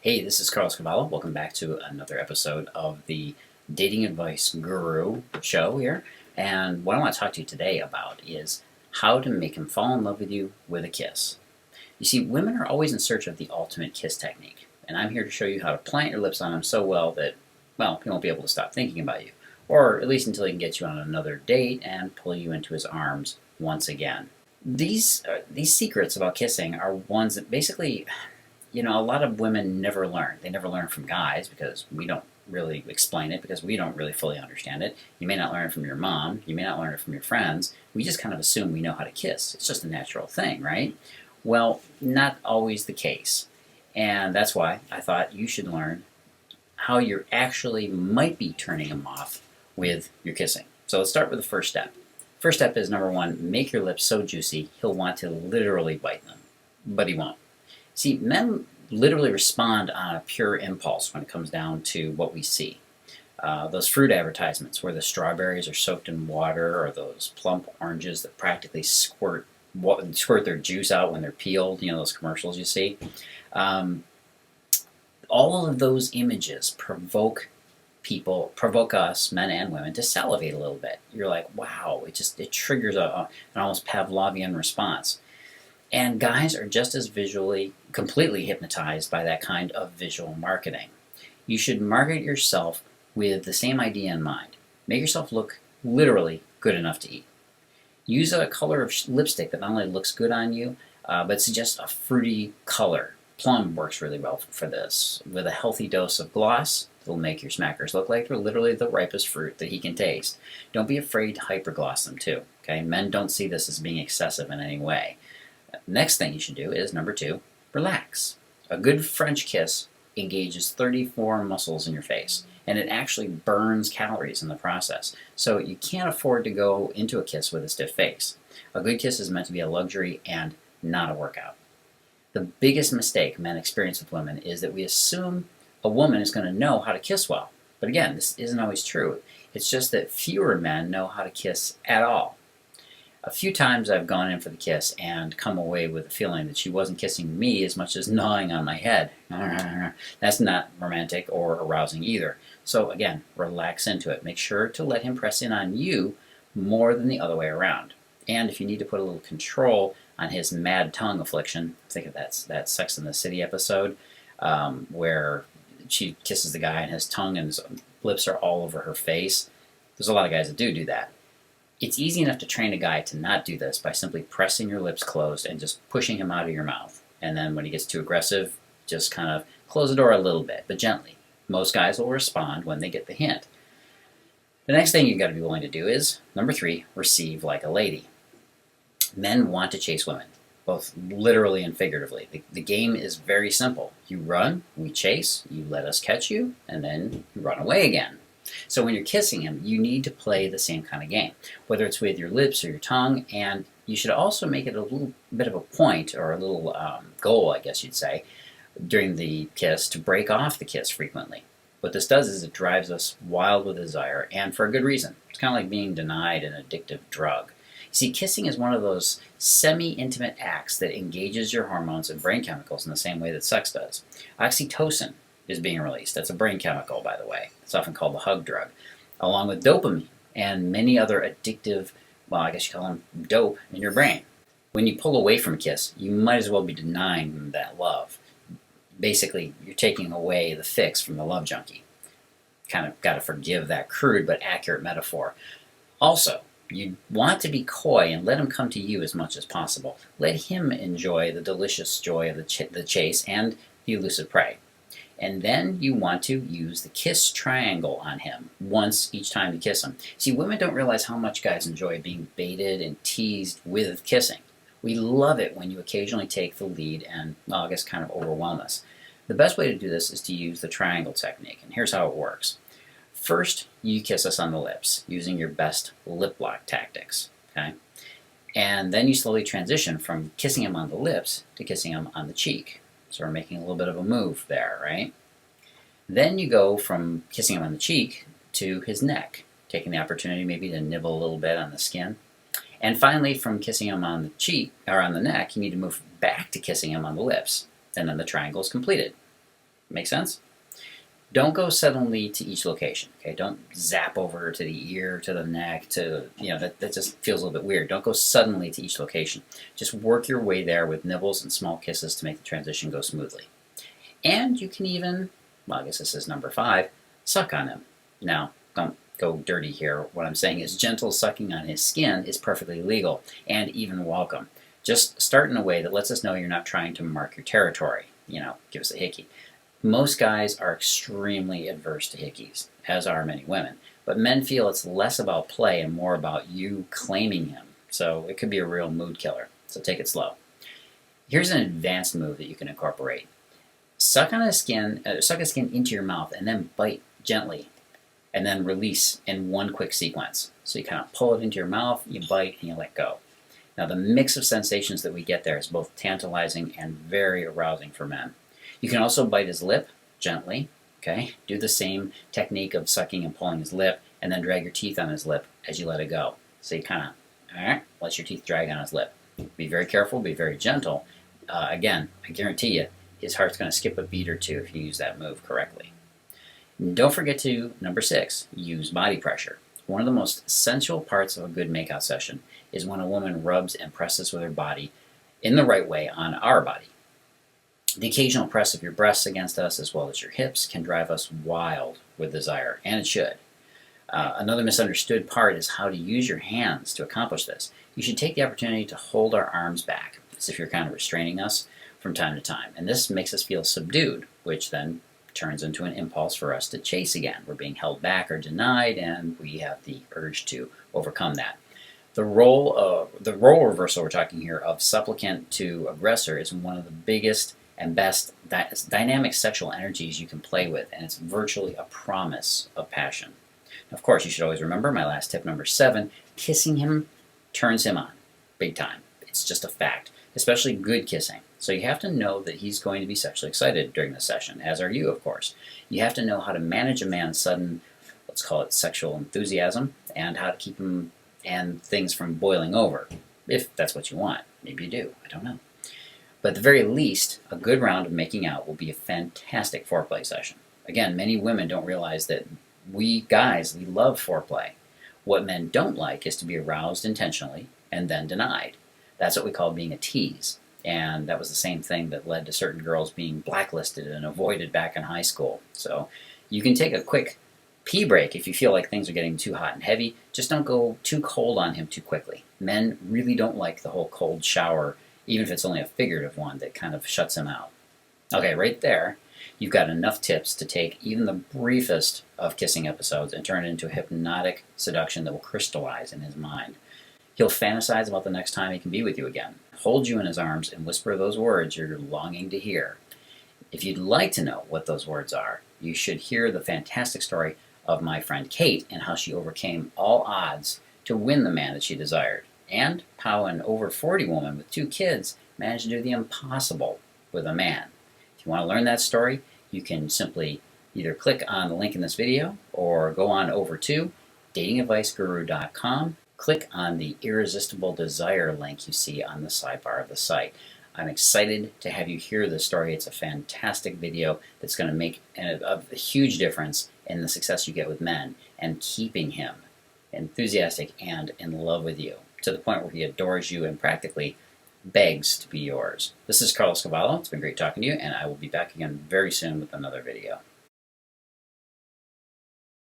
Hey, this is Carlos Cavallo. Welcome back to another episode of the Dating Advice Guru show here. And what I want to talk to you today about is how to make him fall in love with you with a kiss. You see, women are always in search of the ultimate kiss technique. And I'm here to show you how to plant your lips on him so well that, well, he won't be able to stop thinking about you. Or at least until he can get you on another date and pull you into his arms once again. These secrets about kissing are ones that basically, a lot of women never learn. They never learn from guys because we don't really explain it, because we don't really fully understand it. You may not learn it from your mom. You may not learn it from your friends. We just kind of assume we know how to kiss. It's just a natural thing, right? Well, not always the case. And that's why I thought you should learn how you actually might be turning him off with your kissing. So let's start with the first step. First step is, number one, make your lips so juicy he'll want to literally bite them, but he won't. See, men literally respond on a pure impulse when it comes down to what we see. Those fruit advertisements where the strawberries are soaked in water, or those plump oranges that practically squirt their juice out when they're peeled, those commercials you see. All of those images provoke us, men and women, to salivate a little bit. You're like, wow, it triggers an almost Pavlovian response. And guys are just as visually completely hypnotized by that kind of visual marketing. You should market yourself with the same idea in mind. Make yourself look literally good enough to eat. Use a color of lipstick that not only looks good on you, but suggests a fruity color. Plum works really well for this. With a healthy dose of gloss, it'll make your smackers look like they're literally the ripest fruit that he can taste. Don't be afraid to hypergloss them too. Okay? Men don't see this as being excessive in any way. Next thing you should do is, number two, relax. A good French kiss engages 34 muscles in your face, and it actually burns calories in the process. So you can't afford to go into a kiss with a stiff face. A good kiss is meant to be a luxury and not a workout. The biggest mistake men experience with women is that we assume a woman is going to know how to kiss well. But again, this isn't always true. It's just that fewer men know how to kiss at all. A few times I've gone in for the kiss and come away with the feeling that she wasn't kissing me as much as gnawing on my head. That's not romantic or arousing either. So again, relax into it. Make sure to let him press in on you more than the other way around. And if you need to put a little control on his mad tongue affliction, think of that Sex and the City episode where she kisses the guy and his tongue and his lips are all over her face. There's a lot of guys that do that. It's easy enough to train a guy to not do this by simply pressing your lips closed and just pushing him out of your mouth. And then when he gets too aggressive, just kind of close the door a little bit, but gently. Most guys will respond when they get the hint. The next thing you've got to be willing to do is, number three, receive like a lady. Men want to chase women, both literally and figuratively. The game is very simple. You run, we chase, you let us catch you, and then you run away again. So when you're kissing him, you need to play the same kind of game, whether it's with your lips or your tongue, and you should also make it a little bit of a point, or a little goal, I guess you'd say, during the kiss to break off the kiss frequently. What this does is it drives us wild with desire, and for a good reason. It's kind of like being denied an addictive drug. See, kissing is one of those semi-intimate acts that engages your hormones and brain chemicals in the same way that sex does. Oxytocin is being released. That's a brain chemical, by the way. It's often called the hug drug, along with dopamine and many other addictive, well, I guess you call them dope, in your brain. When you pull away from a kiss, you might as well be denying them that love. Basically, you're taking away the fix from the love junkie. Kind of got to forgive that crude but accurate metaphor. Also, you want to be coy and let him come to you as much as possible. Let him enjoy the delicious joy of the chase and the elusive prey. And then you want to use the kiss triangle on him once each time you kiss him. See, women don't realize how much guys enjoy being baited and teased with kissing. We love it when you occasionally take the lead and, well, I guess kind of overwhelm us. The best way to do this is to use the triangle technique, and here's how it works. First, you kiss us on the lips using your best lip lock tactics, okay? And then you slowly transition from kissing him on the lips to kissing him on the cheek. So we're making a little bit of a move there, right? Then you go from kissing him on the cheek to his neck, taking the opportunity maybe to nibble a little bit on the skin. And finally, from kissing him on the cheek, or on the neck, you need to move back to kissing him on the lips. And then the triangle is completed. Make sense? Don't go suddenly to each location, okay? Don't zap over to the ear, to the neck, that just feels a little bit weird. Don't go suddenly to each location. Just work your way there with nibbles and small kisses to make the transition go smoothly. And you can even, well, I guess this is number 5, suck on him. Now, don't go dirty here. What I'm saying is gentle sucking on his skin is perfectly legal and even welcome. Just start in a way that lets us know you're not trying to mark your territory. Give us a hickey. Most guys are extremely adverse to hickeys, as are many women. But men feel it's less about play and more about you claiming him. So it could be a real mood killer. So take it slow. Here's an advanced move that you can incorporate. Suck his skin into your mouth and then bite gently and then release in one quick sequence. So you kind of pull it into your mouth, you bite, and you let go. Now the mix of sensations that we get there is both tantalizing and very arousing for men. You can also bite his lip gently, okay? Do the same technique of sucking and pulling his lip and then drag your teeth on his lip as you let it go. So you kind of let your teeth drag on his lip. Be very careful, be very gentle. Again, I guarantee you, his heart's going to skip a beat or two if you use that move correctly. Don't forget to, number 6, use body pressure. One of the most essential parts of a good makeout session is when a woman rubs and presses with her body in the right way on our body. The occasional press of your breasts against us, as well as your hips, can drive us wild with desire, and it should. Another misunderstood part is how to use your hands to accomplish this. You should take the opportunity to hold our arms back, as if you're kind of restraining us from time to time. And this makes us feel subdued, which then turns into an impulse for us to chase again. We're being held back or denied, and we have the urge to overcome that. The role reversal we're talking here of supplicant to aggressor is one of the biggest and best dynamic sexual energies you can play with, and it's virtually a promise of passion. Of course, you should always remember my last tip, number 7, kissing him turns him on, big time. It's just a fact, especially good kissing. So you have to know that he's going to be sexually excited during the session, as are you, of course. You have to know how to manage a man's sudden, let's call it sexual enthusiasm, and how to keep him and things from boiling over, if that's what you want. Maybe you do, I don't know. But at the very least, a good round of making out will be a fantastic foreplay session. Again, many women don't realize that we guys, we love foreplay. What men don't like is to be aroused intentionally and then denied. That's what we call being a tease. And that was the same thing that led to certain girls being blacklisted and avoided back in high school. So you can take a quick pee break if you feel like things are getting too hot and heavy. Just don't go too cold on him too quickly. Men really don't like the whole cold shower, even if it's only a figurative one that kind of shuts him out. Okay, right there, you've got enough tips to take even the briefest of kissing episodes and turn it into a hypnotic seduction that will crystallize in his mind. He'll fantasize about the next time he can be with you again, hold you in his arms, and whisper those words you're longing to hear. If you'd like to know what those words are, you should hear the fantastic story of my friend Kate and how she overcame all odds to win the man that she desired, and how an over 40 woman with 2 kids managed to do the impossible with a man. If you want to learn that story, you can simply either click on the link in this video or go on over to datingadviceguru.com. Click on the Irresistible Desire link you see on the sidebar of the site. I'm excited to have you hear this story. It's a fantastic video that's going to make a huge difference in the success you get with men and keeping him enthusiastic and in love with you to the point where he adores you and practically begs to be yours. This is Carlos Cavallo. It's been great talking to you, and I will be back again very soon with another video.